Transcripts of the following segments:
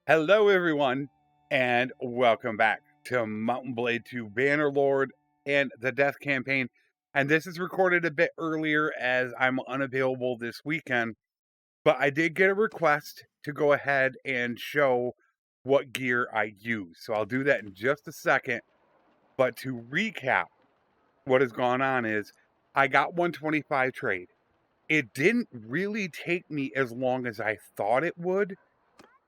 Hello, everyone, and welcome back to Mountain Blade 2 Bannerlord and the Death Campaign. And this is recorded a bit earlier as I'm unavailable this weekend, but I did get a request to go ahead and show what gear I use. So I'll do that in just a second. But to recap, what has gone on is I got 125 trade. It didn't really take me as long as I thought it would.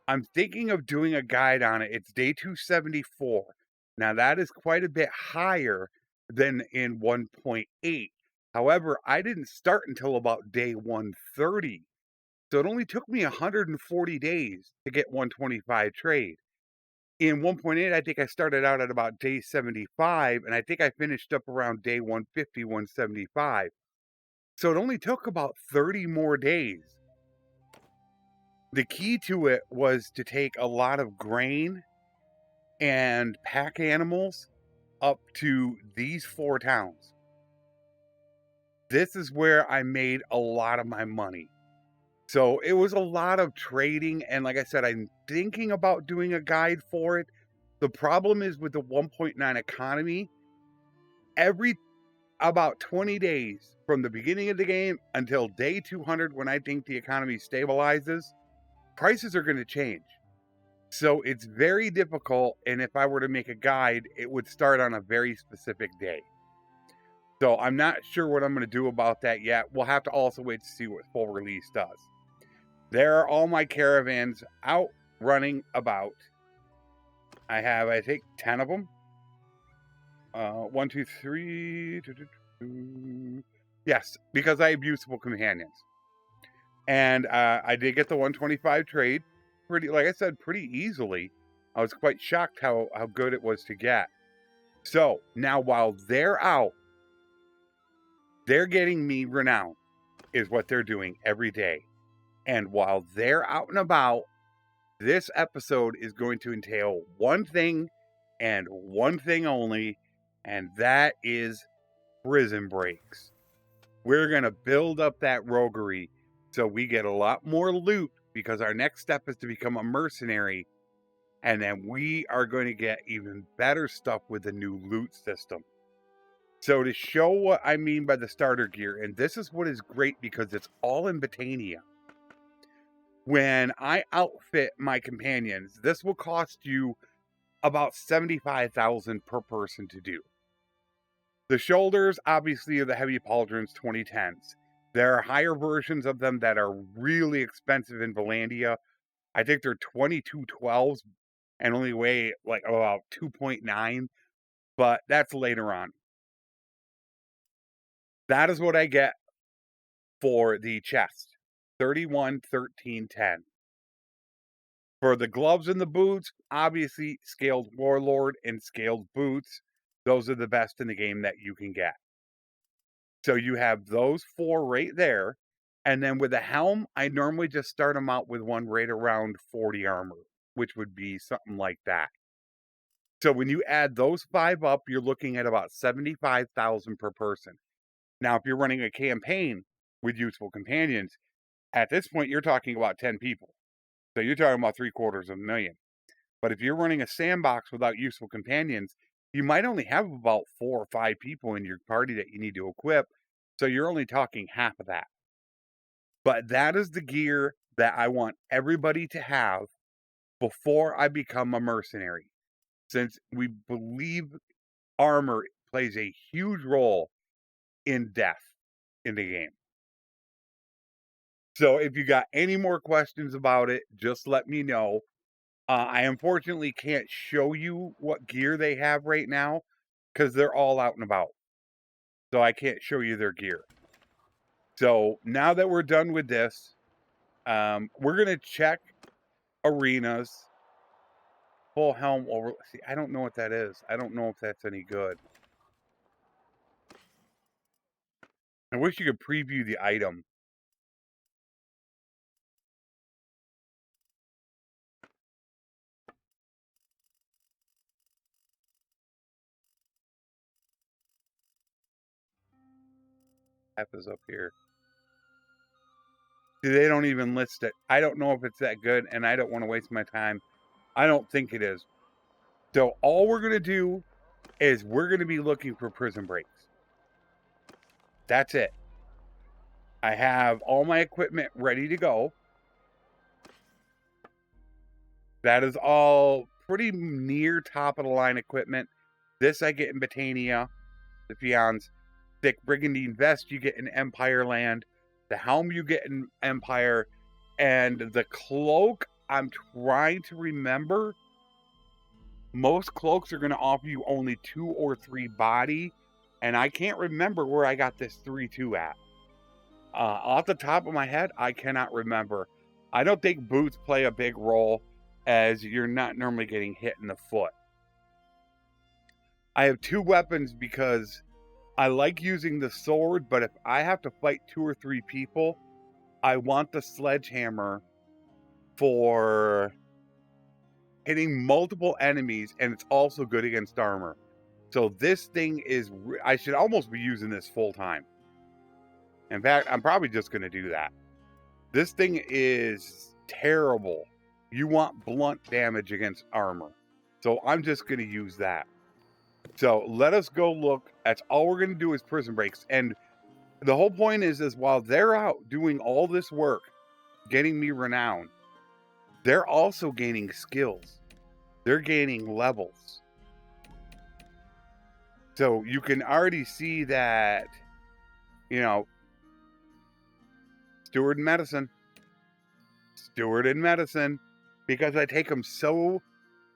I'm thinking of doing a guide on it. It's day 274. Now, that is quite a bit higher than in 1.8. However, I didn't start until about day 130. So it only took me 140 days to get 125 trade. In 1.8, I think I started out at about day 75, and I think I finished up around day 150, 175. So it only took about 30 more days. The key to it was to take a lot of grain and pack animals up to these 4 towns. This is where I made a lot of my money. So it was a lot of trading. And like I said, I'm thinking about doing a guide for it. The problem is with the 1.9 economy, every about 20 days from the beginning of the game until day 200, when I think the economy stabilizes, prices are going to change. So it's very difficult, and if I were to make a guide, it would start on a very specific day. So I'm not sure what I'm going to do about that yet. We'll have to also wait to see what full release does. There are all my caravans out running about. I have, I think, 10 of them. 1, 2, 3. Yes, because I have usable companions. And I did get the 125 trade pretty, like I said, pretty easily. I was quite shocked how good it was to get. So now while they're out, they're getting me renown is what they're doing every day. And while they're out and about, this episode is going to entail one thing and one thing only, and that is prison breaks. We're going to build up that roguery so we get a lot more loot, because our next step is to become a mercenary. And then we are going to get even better stuff with the new loot system. So to show what I mean by the starter gear, and this is what is great because it's all in Botania. When I outfit my companions, this will cost you about 75,000 per person to do. The shoulders, obviously, are the heavy pauldrons 2010s. There are higher versions of them that are really expensive in Valandia. I think they're 2212s and only weigh like about 2.9, but that's later on. That is what I get for the chest. 31, 13, 10. For the gloves and the boots, obviously scaled warlord and scaled boots. Those are the best in the game that you can get. So you have those 4 right there. And then with the helm, I normally just start them out with one right around 40 armor, which would be something like that. So when you add those 5 up, you're looking at about 75,000 per person. Now, if you're running a campaign with useful companions, at this point, you're talking about 10 people. So you're talking about 750,000. But if you're running a sandbox without useful companions, you might only have about 4 or 5 people in your party that you need to equip. So you're only talking half of that. But that is the gear that I want everybody to have before I become a mercenary, since we believe armor plays a huge role in death in the game. So if you got any more questions about it, just let me know. I unfortunately can't show you what gear they have right now because they're all out and about. So I can't show you their gear. So now that we're done with this, we're going to check arenas. Full helm over. See, I don't know what that is. I don't know if that's any good. I wish you could preview the item. F is up here. See, they don't even list it. I don't know if it's that good, and I don't want to waste my time I don't think it is. So all we're going to do is we're going to be looking for prison breaks. That's it. I have all my equipment ready to go. That is all pretty near top of the line equipment. This I get in Botania. The Peons. Thick Brigandine Vest you get in Empire Land. The helm you get in Empire. And the cloak, I'm trying to remember. Most cloaks are going to offer you only 2 or 3 body. And I can't remember where I got this 3-2 at. Off the top of my head, I cannot remember. I don't think boots play a big role, as you're not normally getting hit in the foot. I have 2 weapons because I like using the sword, but if I have to fight 2 or 3 people, I want the sledgehammer for hitting multiple enemies, and it's also good against armor. So this thing is, I should almost be using this full time. In fact, I'm probably just going to do that. This thing is terrible. You want blunt damage against armor. So I'm just going to use that. So let us go look. That's all we're going to do is prison breaks. And the whole point is while they're out doing all this work, getting me renown, they're also gaining skills. They're gaining levels. So you can already see that, you know, Steward in medicine, because I take them so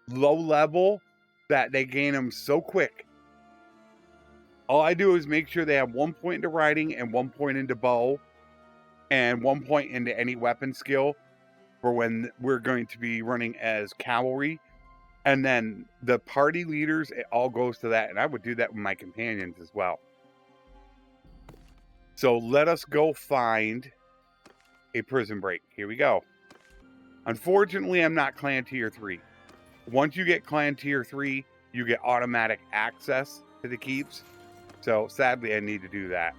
low level that they gain them so quick. All I do is make sure they have 1 point into riding and 1 point into bow and 1 point into any weapon skill for when we're going to be running as cavalry. And then the party leaders, it all goes to that. And I would do that with my companions as well. So let us go find a prison break. Here we go. Unfortunately, I'm not clan tier 3. Once you get clan tier 3, you get automatic access to the keeps. So sadly, I need to do that.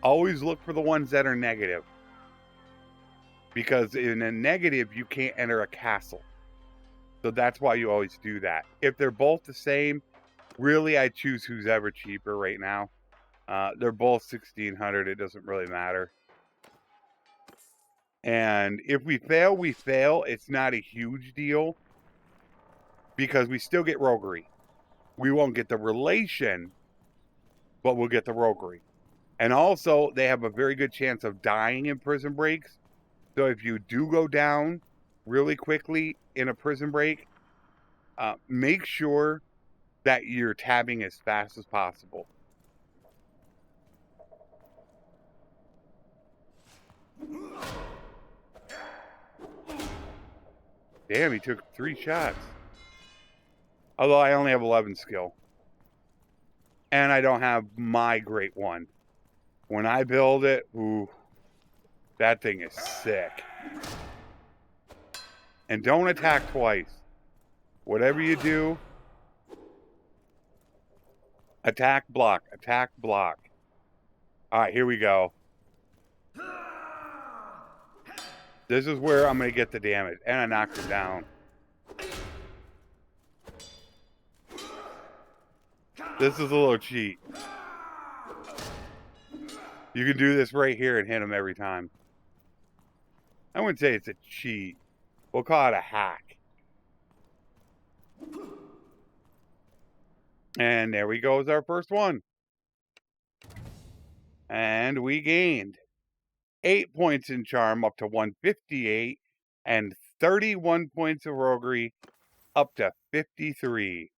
Always look for the ones that are negative. Because in a negative, you can't enter a castle. So that's why you always do that. If they're both the same, really I choose who's ever cheaper right now. They're both 1600. It doesn't really matter. And if we fail, we fail. It's not a huge deal. Because we still get roguery. We won't get the relation, but we'll get the roguery. And also, they have a very good chance of dying in prison breaks. So if you do go down really quickly in a prison break, make sure that you're tabbing as fast as possible. Damn, he took 3 shots. Although I only have 11 skill. And I don't have my great one. When I build it, ooh, that thing is sick. And don't attack twice. Whatever you do, attack, block, attack, block. All right, here we go. This is where I'm going to get the damage. And I knocked him down. This is a little cheat. You can do this right here and hit him every time. I wouldn't say it's a cheat. We'll call it a hack. And there we go is our first one. And we gained 8 points in charm up to 158 and 31 points of roguery up to 53.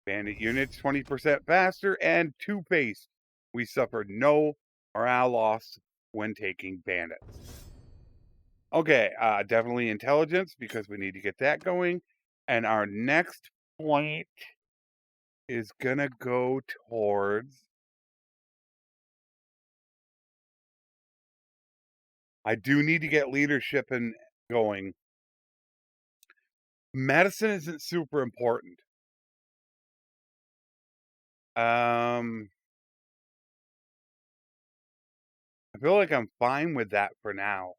Bandit units 20% faster and 2 pace. We suffered no morale loss when taking bandits. Okay, definitely intelligence because we need to get that going. And our next point is gonna go towards... I do need to get leadership and going. Medicine isn't super important. I feel like I'm fine with that for now.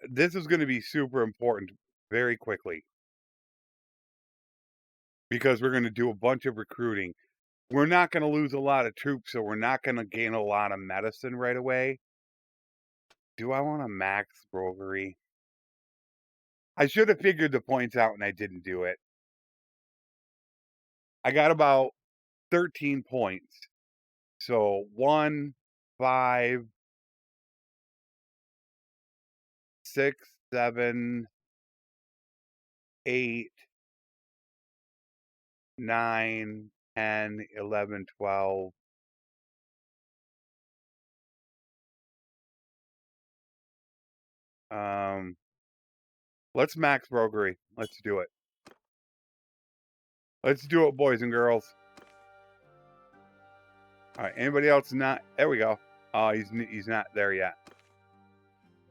This is going to be super important very quickly. Because we're going to do a bunch of recruiting. We're not going to lose a lot of troops, so we're not going to gain a lot of medicine right away. Do I want to max roguery? I should have figured the points out and I didn't do it. I got about 13 points. So 1, 5, 6, 7, 8, 9, 10, 11, 12. Let's max roguery. Let's do it. Let's do it, boys and girls. All right. Anybody else not? There we go. Oh, he's not there yet.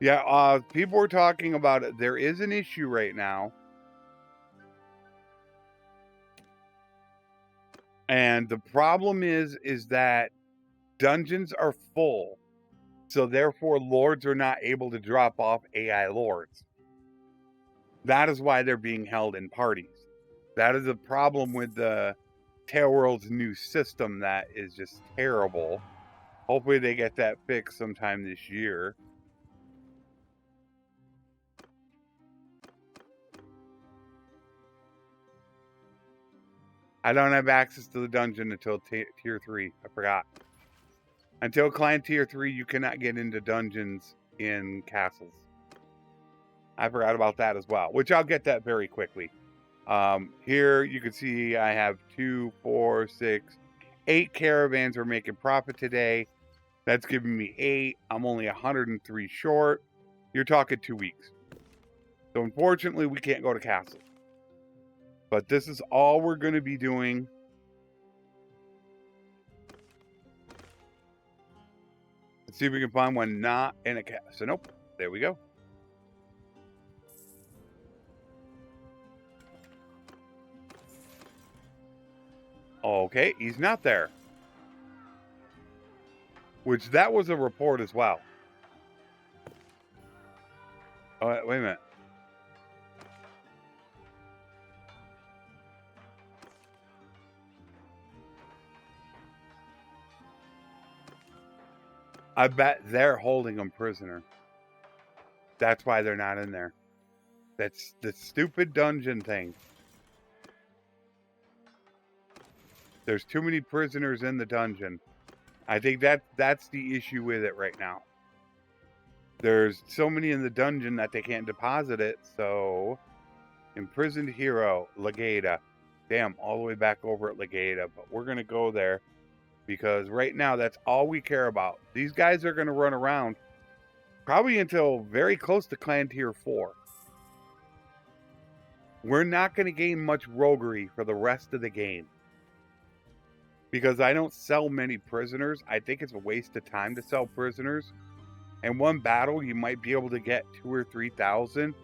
Yeah. People were talking about it. There is an issue right now, and the problem is that dungeons are full, so therefore lords are not able to drop off AI lords. That is why they're being held in parties. That is a problem with the Tailworld's new system that is just terrible. Hopefully they get that fixed sometime this year. I don't have access to the dungeon until tier 3. I forgot. Until client tier 3, you cannot get into dungeons in castles. I forgot about that as well, which I'll get that very quickly. Here you can see I have 2, 4, 6, 8 caravans we're making profit today. That's giving me 8. I'm only 103 short. You're talking 2 weeks. So unfortunately, we can't go to castles. But this is all we're going to be doing. Let's see if we can find one not in a castle. So nope. There we go. Okay, he's not there. Which that was a report as well. Oh, wait a minute. I bet they're holding him prisoner. That's why they're not in there. That's the stupid dungeon thing. There's too many prisoners in the dungeon. I think that's the issue with it right now. There's so many in the dungeon that they can't deposit it, so imprisoned hero, Legata. Damn, all the way back over at Legata, but we're gonna go there because right now that's all we care about. These guys are gonna run around probably until very close to clan tier 4. We're not gonna gain much roguery for the rest of the game. Because I don't sell many prisoners. I think it's a waste of time to sell prisoners. In one battle, you might be able to get 2,000 or 3,000,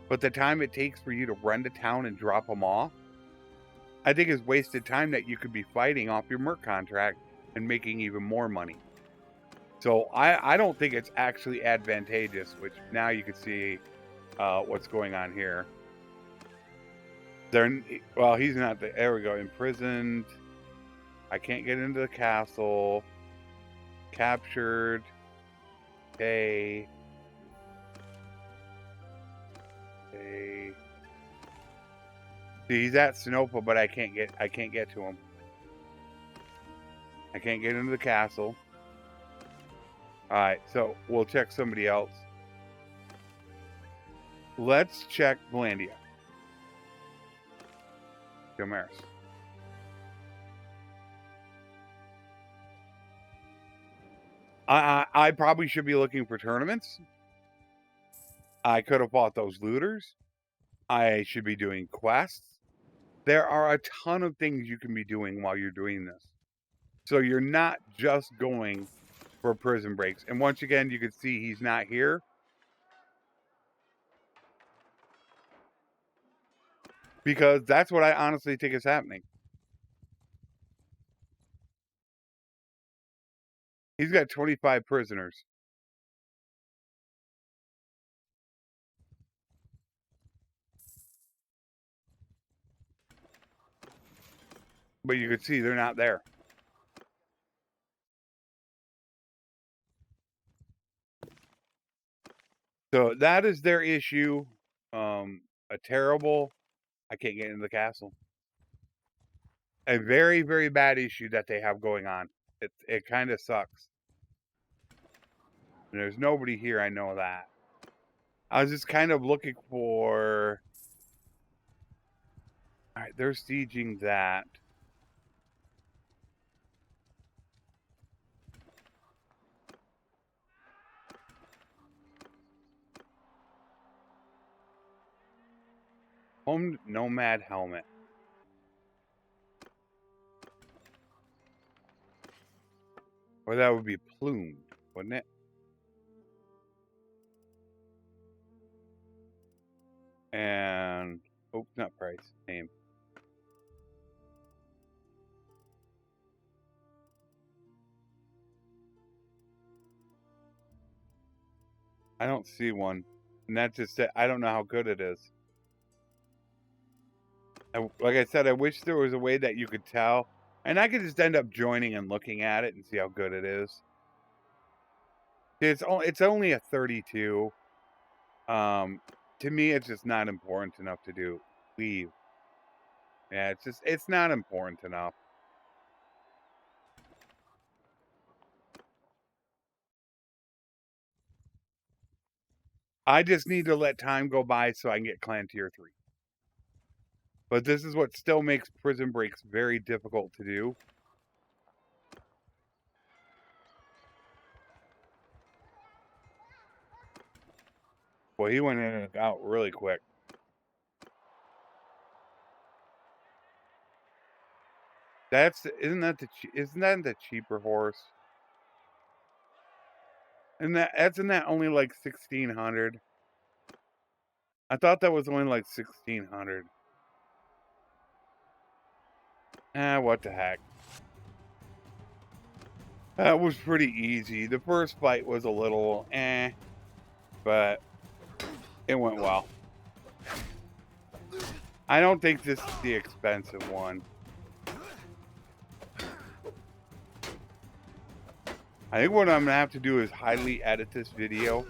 but the time it takes for you to run to town and drop them off, I think is wasted time that you could be fighting off your merc contract and making even more money. So I don't think it's actually advantageous, which now you can see what's going on here. Well, he's not there. There we go. Imprisoned. I can't get into the castle. Captured. Okay. Okay. See, he's at Sinopa, but I can't get to him. I can't get into the castle. Alright, so we'll check somebody else. Let's check Blandia. Gomaris. I probably should be looking for tournaments. I could have bought those looters. I should be doing quests. There are a ton of things you can be doing while you're doing this. So you're not just going for prison breaks. And once again, you can see he's not here. Because that's what I honestly think is happening. He's got 25 prisoners. But you can see they're not there. So that is their issue. A terrible, I can't get into the castle. A very, very bad issue that they have going on. It kind of sucks. And there's nobody here, I know that. I was just kind of looking for... Alright, they're sieging that. Homed Nomad Helmet. Or that would be plumed, wouldn't it? And... Oh, not price. Name. I don't see one. And that's just it. I don't know how good it is. Like I said, I wish there was a way that you could tell. And I could just end up joining and looking at it and see how good it is. It's only a 32. To me, it's just not important enough to do. Leave. Yeah, it's not important enough. I just need to let time go by so I can get clan tier 3. But this is what still makes prison breaks very difficult to do. Well, he went in and out really quick. Isn't that the cheaper horse? And isn't that only like 1,600? I thought that was only like 1,600. What the heck? That was pretty easy. The first fight was a little but it went well. I don't think this is the expensive one. I think what I'm going to have to do is highly edit this video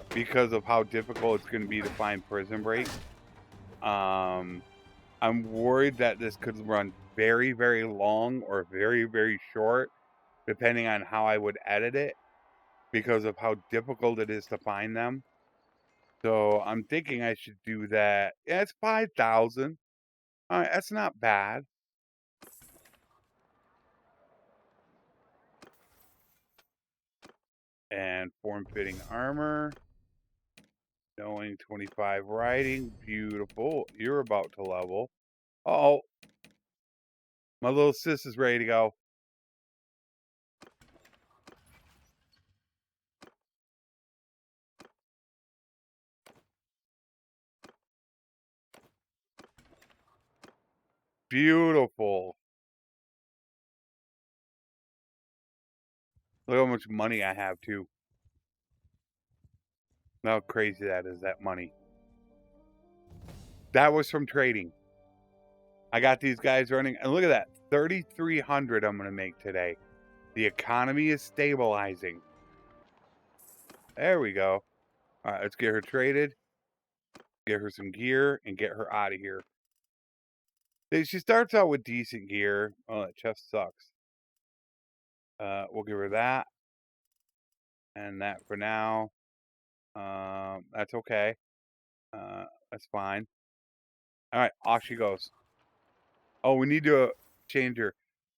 because of how difficult it's going to be to find prison break. I'm worried that this could run very, very long or very, very short, depending on how I would edit it, because of how difficult it is to find them. So I'm thinking I should do that. Yeah, it's 5,000. All right, that's not bad. And form-fitting armor. Knowing 25 riding. Beautiful. You're about to level. Uh-oh. My little sis is ready to go. Beautiful. Look how much money I have, too. How crazy that is, that money. That was from trading. I got these guys running. And look at that. 3,300 I'm going to make today. The economy is stabilizing. There we go. All right, let's get her traded. Get her some gear and get her out of here. She starts out with decent gear. Oh, that chest sucks. We'll give her that. And that for now. That's okay. That's fine. All right, off she goes. Oh, we need to change her.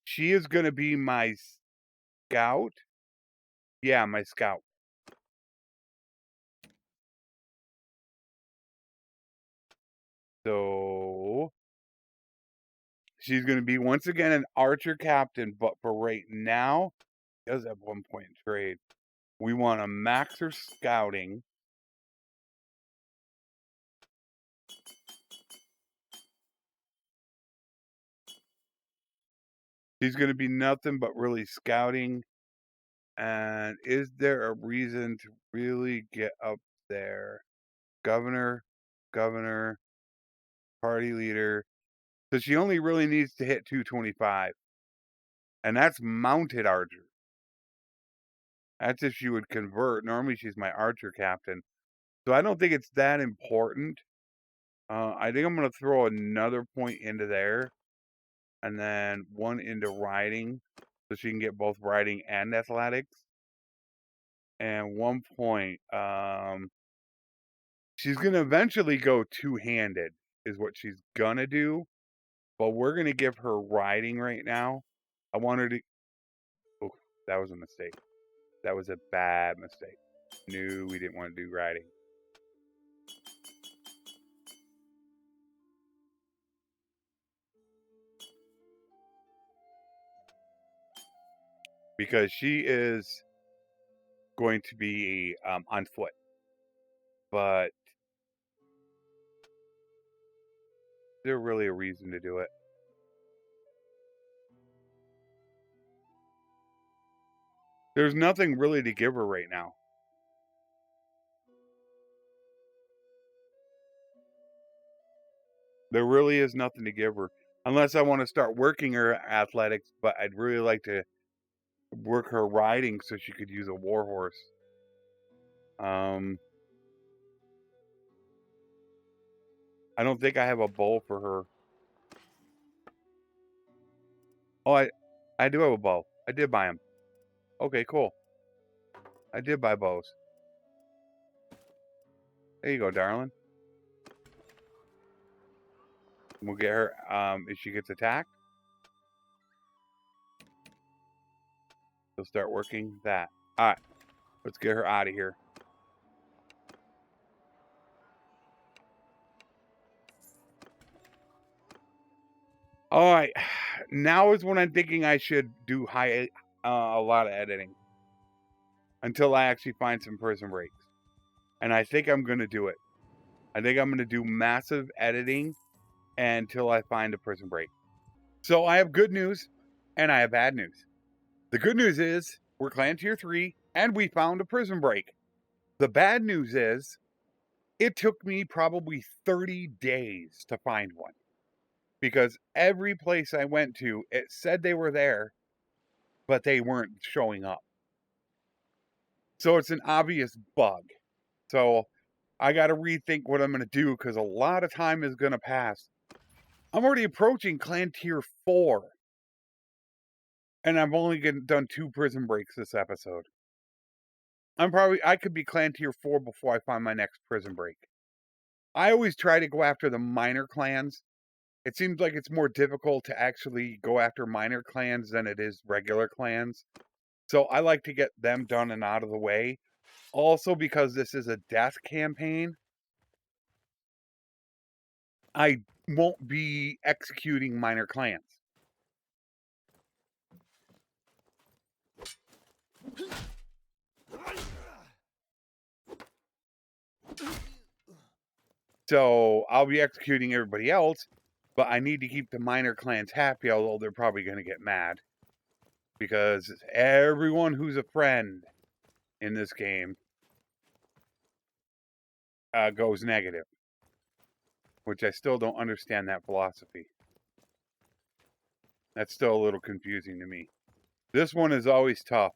She is going to be my scout. Yeah, my scout. So she's going to be once again an archer captain, but for right now, she does have 1 point in trade. We want to max her scouting. She's going to be nothing but really scouting. And is there a reason to really get up there? Governor, party leader. So she only really needs to hit 225. And that's mounted archer. That's if she would convert. Normally she's my archer captain. So I don't think it's that important. I think I'm going to throw another point into there. And then one into riding. So she can get both riding and athletics. And 1 point. She's going to eventually go two-handed is what she's going to do. But we're going to give her riding right now. I want her to... Oh, that was a mistake. That was a bad mistake. No, we didn't want to do riding. Because she is going to be on foot. But is there really a reason to do it? There's nothing really to give her right now. There really is nothing to give her. Unless I want to start working her athletics, but I'd really like to work her riding so she could use a warhorse. I don't think I have a bow for her. Oh, I do have a bow. I did buy them. Okay, cool. I did buy bows. There you go, darling. We'll get her, if she gets attacked, she'll start working that. Alright, let's get her out of here. Alright, now is when I'm thinking I should do a lot of editing. Until I actually find some prison breaks. And I think I'm going to do it. I think I'm going to do massive editing until I find a prison break. So I have good news and I have bad news. The good news is we're clan tier 3 and we found a prison break. The bad news is it took me probably 30 days to find one. Because every place I went to, it said they were there, but they weren't showing up. So it's an obvious bug. So I got to rethink what I'm going to do because a lot of time is going to pass. I'm already approaching clan tier 4. And I've only done 2 prison breaks this episode. I could be clan tier 4 before I find my next prison break. I always try to go after the minor clans. It seems like it's more difficult to actually go after minor clans than it is regular clans. So I like to get them done and out of the way. Also, because this is a death campaign, I won't be executing minor clans. So I'll be executing everybody else, but I need to keep the minor clans happy, although they're probably going to get mad. Because everyone who's a friend in this game goes negative. Which I still don't understand that philosophy. That's still a little confusing to me. This one is always tough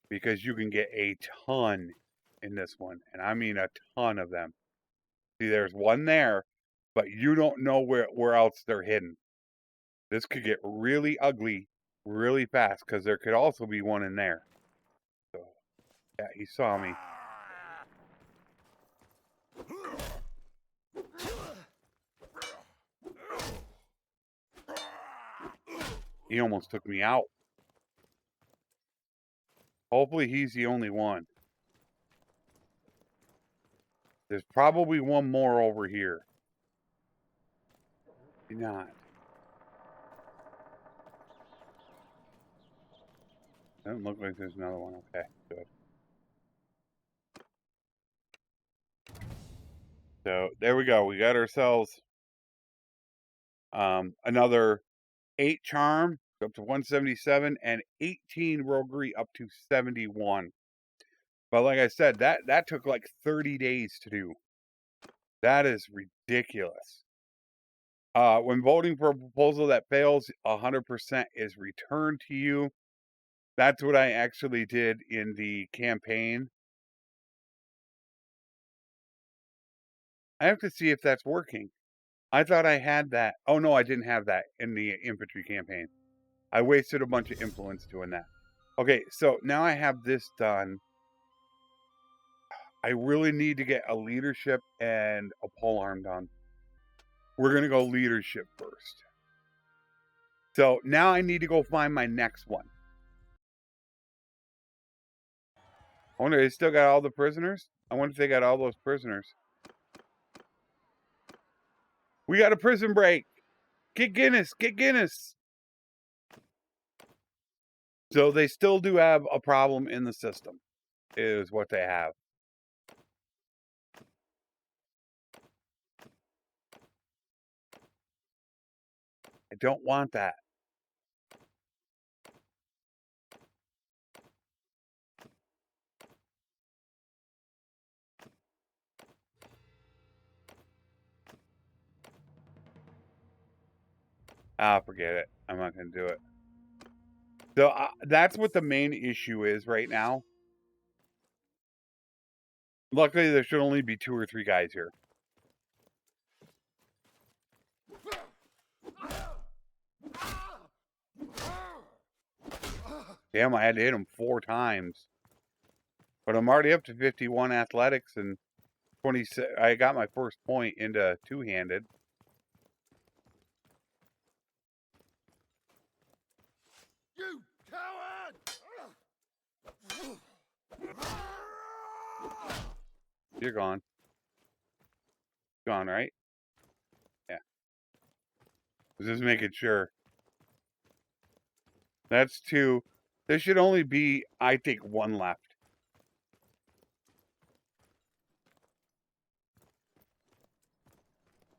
because you can get a ton in this one. And I mean a ton of them. See, there's one there, but you don't know where else they're hidden. This could get really ugly really fast because there could also be one in there. So, yeah, he saw me. He almost took me out. Hopefully he's the only one. There's probably one more over here. Maybe not. Doesn't look like there's another one. Okay, good. So there we go. We got ourselves another 8 charm up to 177 and 18 roguery up to 71. But like I said, that took like 30 days to do. That is ridiculous. When voting for a proposal that fails, 100% is returned to you. That's what I actually did in the campaign. I have to see if that's working. I thought I had that. Oh, no, I didn't have that in the infantry campaign. I wasted a bunch of influence doing that. Okay, so now I have this done. I really need to get a leadership and a polearm done. We're going to go leadership first. So now I need to go find my next one. I wonder, they still got all the prisoners? I wonder if they got all those prisoners. We got a prison break. Get Guinness. Get Guinness. So they still do have a problem in the system, is what they have. I don't want that. Ah, forget it. I'm not going to do it. So that's what the main issue is right now. Luckily, there should only be 2 or 3 guys here. Damn, I had to hit him 4 times. But I'm already up to 51 athletics and 26. I got my first point into two-handed. You coward! You're gone. Gone, right? Yeah. Just making sure. That's 2. There should only be, I think, 1 left.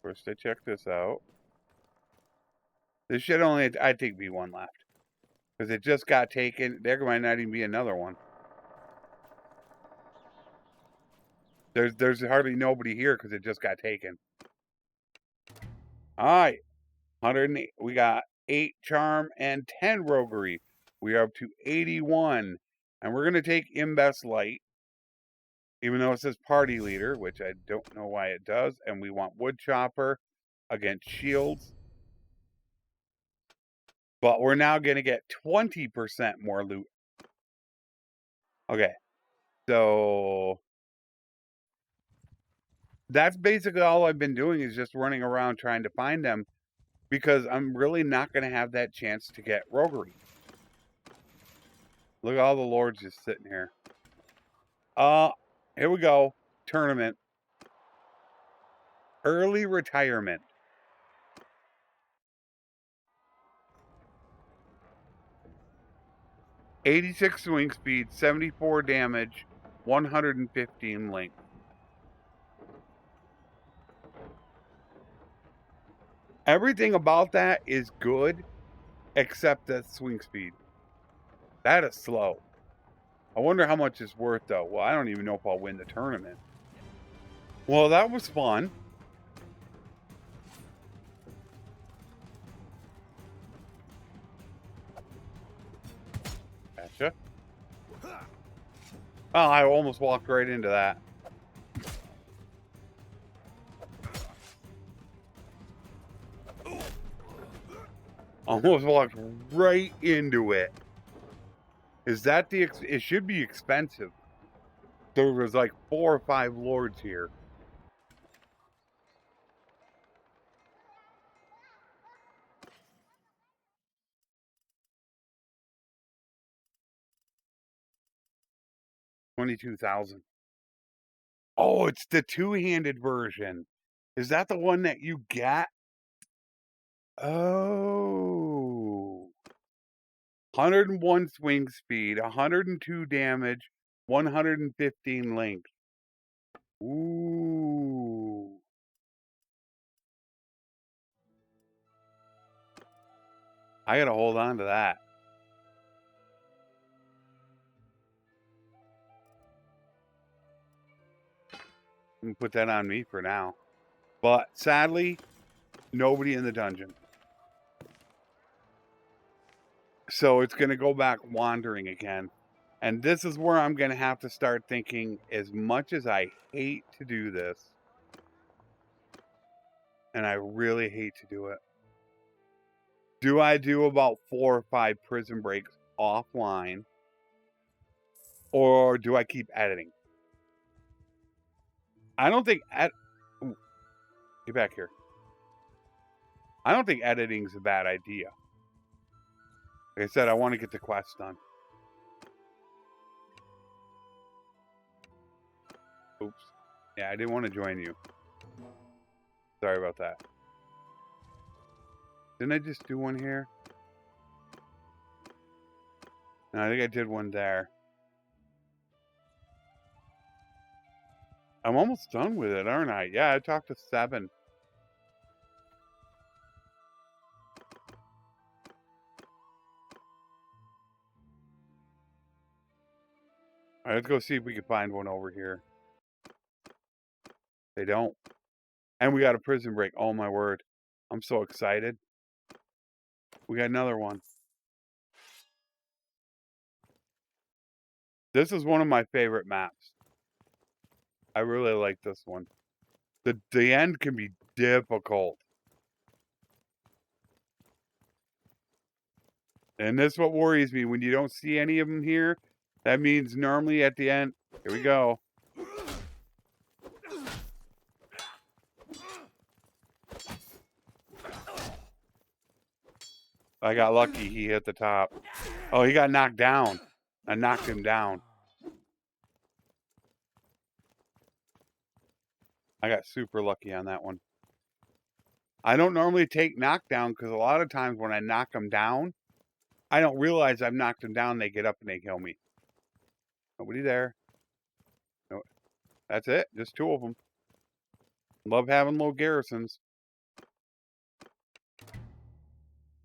First, I check this out. There should only, I think, be 1 left. Because it just got taken. There might not even be another one. There's hardly nobody here because it just got taken. All right. 108. We got 8 charm and 10 roguery. We are up to 81. And we're going to take Imbest Light. Even though it says party leader, which I don't know why it does. And we want wood chopper against shields. But we're now going to get 20% more loot. Okay. So that's basically all I've been doing is just running around trying to find them. Because I'm really not going to have that chance to get roguery. Look at all the lords just sitting here. Here we go. Tournament. Early retirement. $86 swing speed, 74 damage, 115 length. Everything about that is good, except that swing speed. That is slow. I wonder how much it's worth, though. Well, I don't even know if I'll win the tournament. Well, that was fun. Gotcha. Oh, I almost walked right into that. Almost walked right into it. Is that the... It should be expensive. There was like 4 or 5 lords here. $22,000. Oh, it's the two-handed version. Is that the one that you get? Oh. 101 swing speed, 102 damage, 115 length. Ooh. I gotta hold on to that. I'm gonna put that on me for now. But sadly, Nobody in the dungeon. So it's going to go back wandering again. And this is where I'm going to have to start thinking, as much as I hate to do this, and I really hate to do it, do I do about 4 or 5 prison breaks offline, or do I keep editing? I don't think Ooh, get back here. I don't think editing's a bad idea. Like I said, I want to get the quest done. Oops. Yeah, I didn't want to join you. Sorry about that. Didn't I just do one here? No, I think I did one there. I'm almost done with it, aren't I? Yeah, I talked to 7. All right, let's go see if we can find one over here. They don't. And we got a prison break. Oh, my word. I'm so excited. We got another one. This is one of my favorite maps. I really like this one. The end can be difficult. And this is what worries me. When you don't see any of them here, that means normally at the end... Here we go. I got lucky. He hit the top. Oh, he got knocked down. I knocked him down. I got super lucky on that one. I don't normally take knockdown because a lot of times when I knock them down, I don't realize I've knocked them down. They get up and they kill me. Nobody there. No, that's it. Just 2 of them. Love having low garrisons.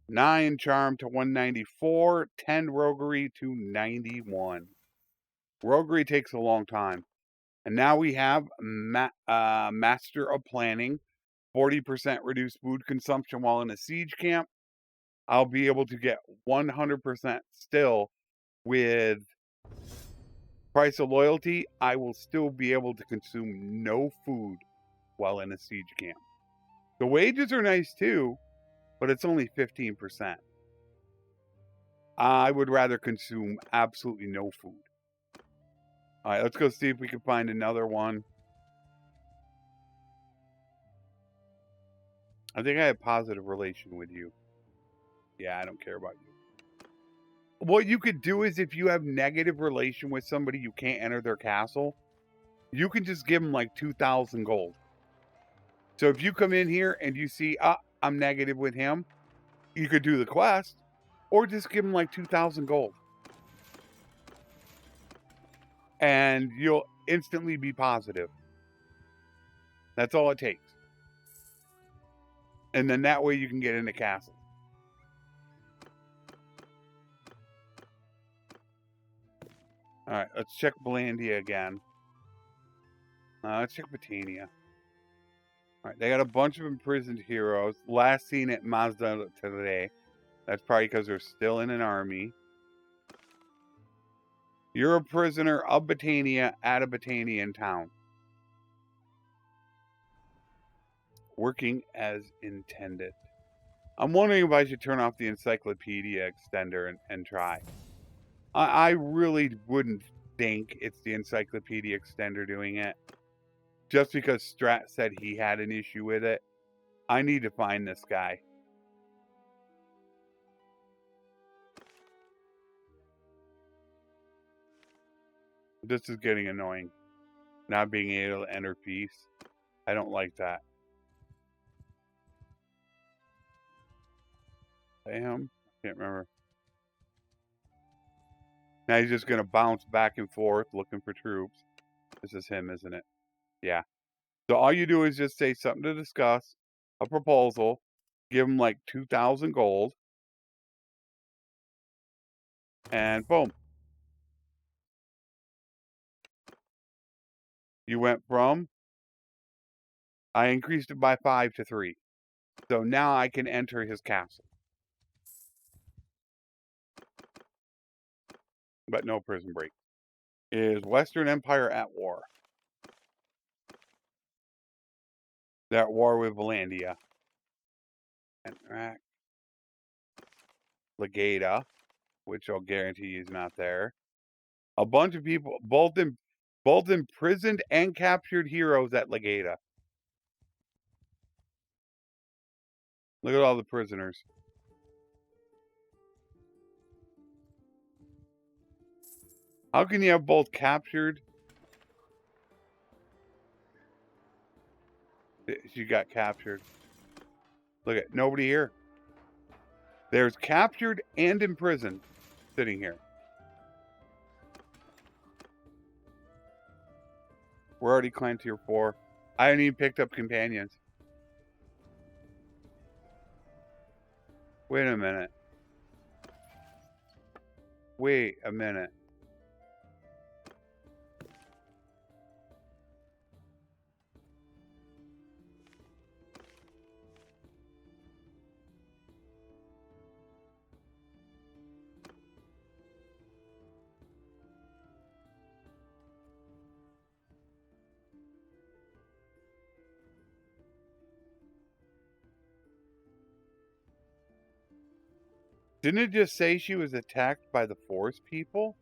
9 charm to 194. 10 roguery to 91. Roguery takes a long time. And now we have Master of Planning. 40% reduced food consumption while in a siege camp. I'll be able to get 100% still with Price of Loyalty. I will still be able to consume no food while in a siege camp. The wages are nice too, but it's only 15%. I would rather consume absolutely no food. All right, let's go see if we can find another one. I think I have a positive relation with you. Yeah, I don't care about you. What you could do is if you have negative relation with somebody, you can't enter their castle. You can just give them like 2,000 gold. So if you come in here and you see, I'm negative with him, you could do the quest or just give him like 2,000 gold. And you'll instantly be positive. That's all it takes. And then that way you can get in the castle. All right, let's check Blandia again. Let's check Britannia. All right, they got a bunch of imprisoned heroes. Last seen at Mazda today. That's probably because they're still in an army. You're a prisoner of Britannia at a Britannian town. Working as intended. I'm wondering if I should turn off the Encyclopedia extender and try. I really wouldn't think it's the Encyclopedia extender doing it. Just because Strat said he had an issue with it. I need to find this guy. This is getting annoying. Not being able to enter peace. I don't like that. Him? Can't remember. Now he's just going to bounce back and forth looking for troops. This is him, isn't it? Yeah. So all you do is just say something to discuss, a proposal, give him like 2,000 gold, and boom. You went from, I increased it by 5 to 3. So now I can enter his castle. But no prison break. Is Western Empire at war? They're at war with Valandia. And Legata, which I'll guarantee is not there. A bunch of people, both imprisoned and captured heroes at Legata. Look at all the prisoners. How can you have both captured? She got captured. Look at nobody here. There's captured and imprisoned sitting here. We're already clan tier 4. I haven't even picked up companions. Wait a minute. Wait a minute. Didn't it just say she was attacked by the Force people?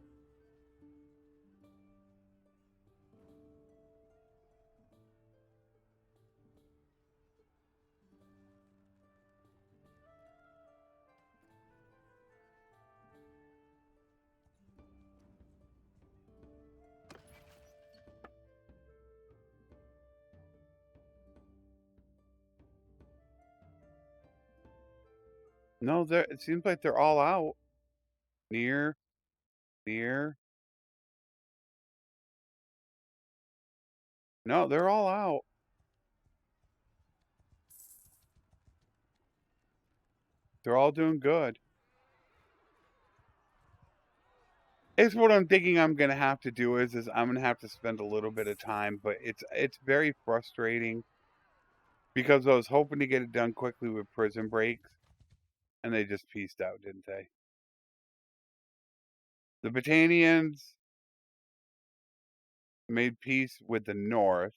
No, it seems like they're all out. Near. No, they're all out. They're all doing good. It's what I'm thinking I'm gonna have to do is I'm gonna have to spend a little bit of time, but it's very frustrating because I was hoping to get it done quickly with prison breaks, and they just pieced out, didn't they? The Battanians made peace with the North.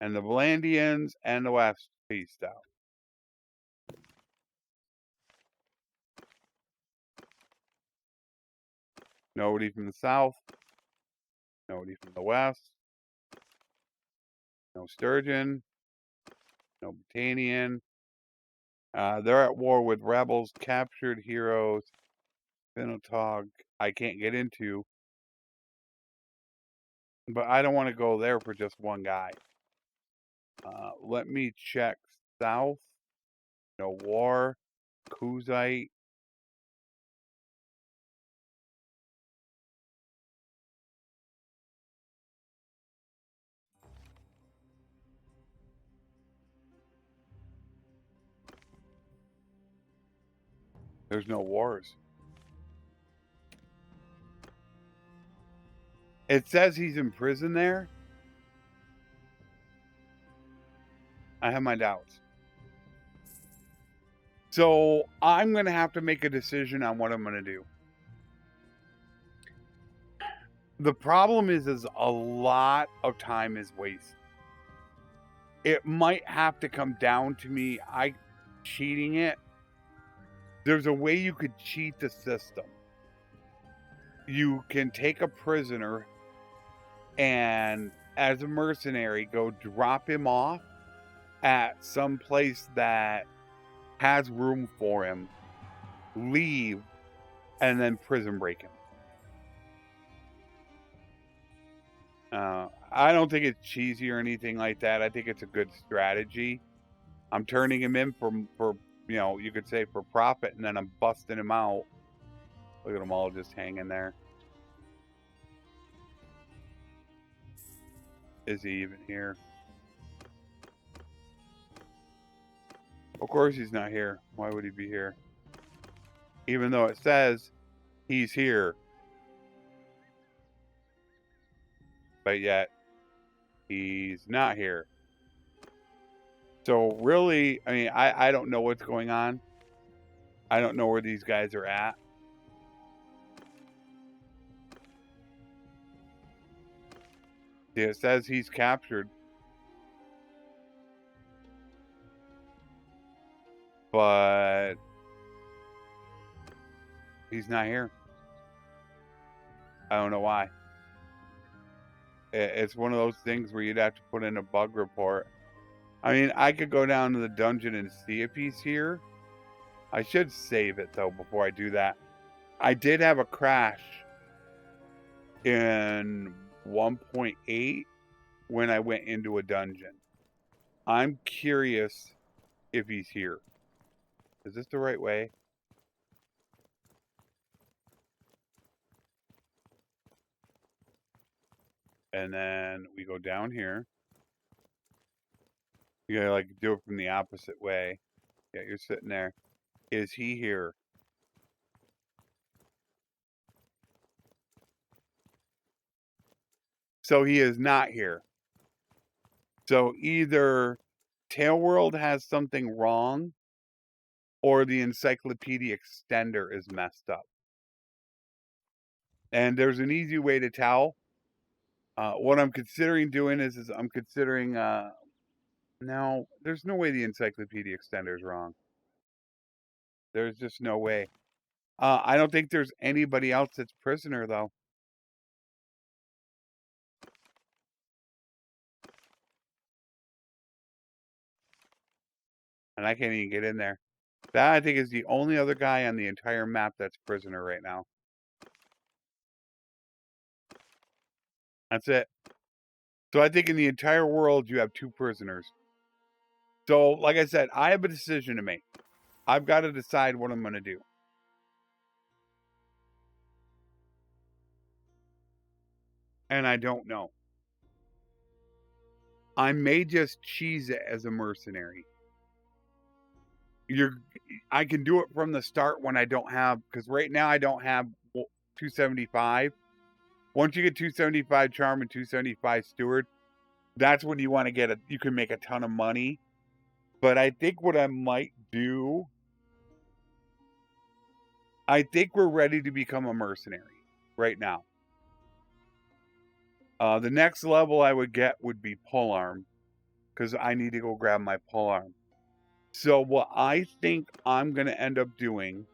And the Valandians and the West pieced out. Nobody from the South. Nobody from the West. No Sturgeon. No Battanian. They're at war with rebels, captured heroes. Finotog, I can't get into. But I don't want to go there for just one guy. Let me check South. No war. Kuzite. There's no wars. It says he's in prison there. I have my doubts. So I'm going to have to make a decision on what I'm going to do. The problem is a lot of time is wasted. It might have to come down to me cheating it. There's a way you could cheat the system. You can take a prisoner and as a mercenary go drop him off at some place that has room for him, leave, and then prison break him. I don't think it's cheesy or anything like that. I think it's a good strategy. I'm turning him in for you could say for profit, and then I'm busting him out. Look at them all just hanging there. Is he even here? Of course he's not here. Why would he be here? Even though it says he's here. But yet, He's not here. So really, I mean, I don't know what's going on. I don't know where these guys are at. It says he's captured. But he's not here. I don't know why. It's one of those things where you'd have to put in a bug report. I mean, I could go down to the dungeon and see if he's here. I should save it, though, before I do that. I did have a crash in 1.8 when I went into a dungeon. I'm curious if he's here. Is this the right way? And then we go down here. You gotta like do it from the opposite way. Yeah, you're sitting there. Is he here? So he is not here. So either Tail World has something wrong or the Encyclopedia extender is messed up. And there's an easy way to tell. What I'm considering doing is I'm considering no, there's no way the Encyclopedia extender is wrong. There's just no way. I don't think there's anybody else that's prisoner though. And I can't even get in there. That I think is the only other guy on the entire map that's prisoner right now. That's it. So I think in the entire world you have 2 prisoners. So, like I said, I have a decision to make. I've got to decide what I'm going to do. And I don't know. I may just cheese it as a mercenary. I can do it from the start when I don't have, because right now I don't have 275. Once you get 275 charm and 275 steward, that's when you want to get you can make a ton of money. But I think what I might do, I think we're ready to become a mercenary right now. The next level I would get would be polearm, because I need to go grab my polearm. So what I think I'm going to end up doing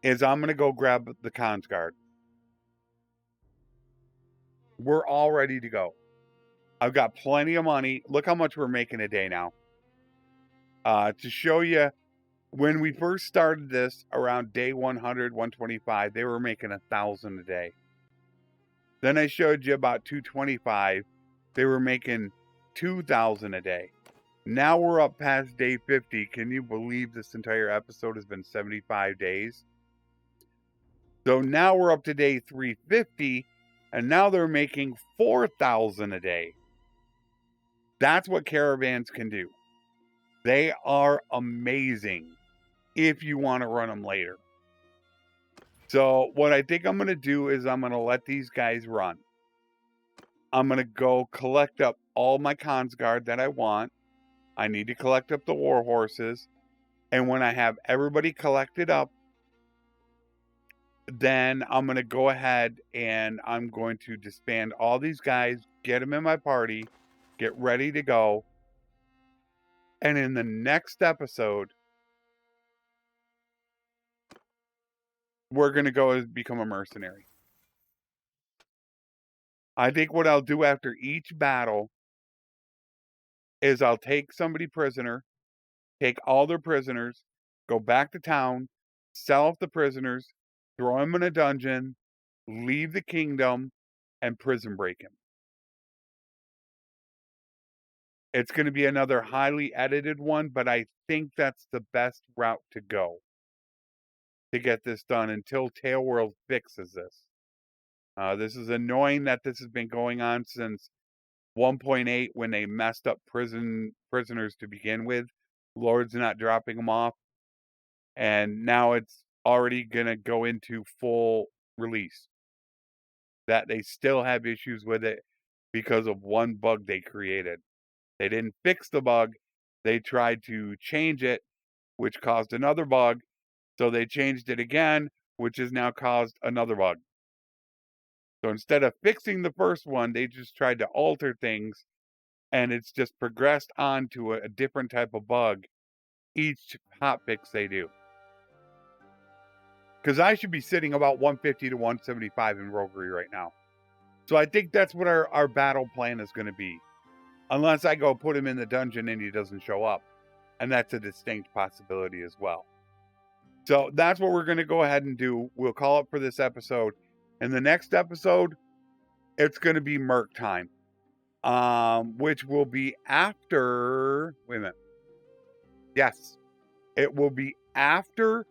is I'm going to go grab the cons guard. We're all ready to go. I've got plenty of money. Look how much we're making a day now. To show you, when we first started this around day 100, 125, they were making 1,000 a day. Then I showed you about 225. They were making 2,000 a day. Now we're up past day 50. Can you believe this entire episode has been 75 days? So now we're up to day 350, and now they're making 4,000 a day. That's what caravans can do. They are amazing if you want to run them later. So what I think I'm going to do is I'm going to let these guys run. I'm going to go collect up all my cons guard that I want. I need to collect up the war horses. And when I have everybody collected up, then I'm going to go ahead and I'm going to disband all these guys, get them in my party, get ready to go. And in the next episode, we're going to go become a mercenary. I think what I'll do after each battle is I'll take somebody prisoner, take all their prisoners, go back to town, sell off the prisoners, throw them in a dungeon, leave the kingdom, and prison break him. It's going to be another highly edited one, but I think that's the best route to go to get this done until Tailworld fixes this. This is annoying that this has been going on since 1.8 when they messed up prisoners to begin with. Lord's not dropping them off. And now it's already going to go into full release. that they still have issues with it because of one bug they created. They didn't fix the bug. They tried to change it, which caused another bug. So they changed it again, which has now caused another bug. So instead of fixing the first one, they just tried to alter things, and it's just progressed on to a different type of bug each hotfix they do. Because I should be sitting about 150 to 175 in roguery right now. So I think that's what our battle plan is going to be. Unless I go put him in the dungeon and he doesn't show up. And that's a distinct possibility as well. So that's what we're going to go ahead and do. We'll call it for this episode. In the next episode, it's going to be Merc time. Which will be after... Wait a minute. Yes. It will be after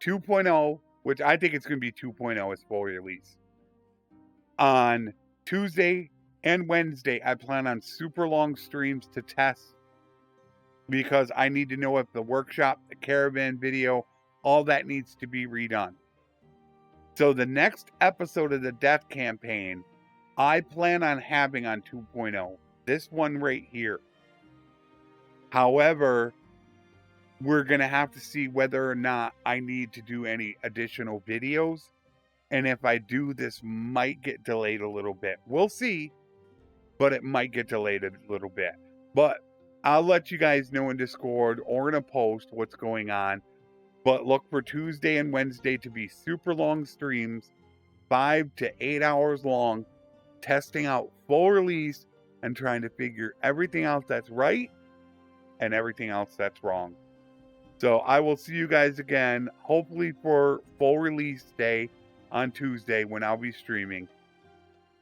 2.0, which I think it's going to be 2.0 as full release. On Tuesday and Wednesday, I plan on super long streams to test because I need to know if the workshop, the caravan video, all that needs to be redone. So the next episode of the Death Campaign, I plan on having on 2.0. This one right here. However, we're going to have to see whether or not I need to do any additional videos. And if I do, this might get delayed a little bit. We'll see, but it might get delayed a little bit. But I'll let you guys know in Discord or in a post what's going on. But look for Tuesday and Wednesday to be super long streams, 5 to 8 hours long, testing out full release and trying to figure everything else that's right and everything else that's wrong. So I will see you guys again, hopefully for full release day on Tuesday when I'll be streaming.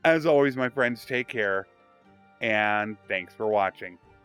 As always, my friends, take care, and thanks for watching.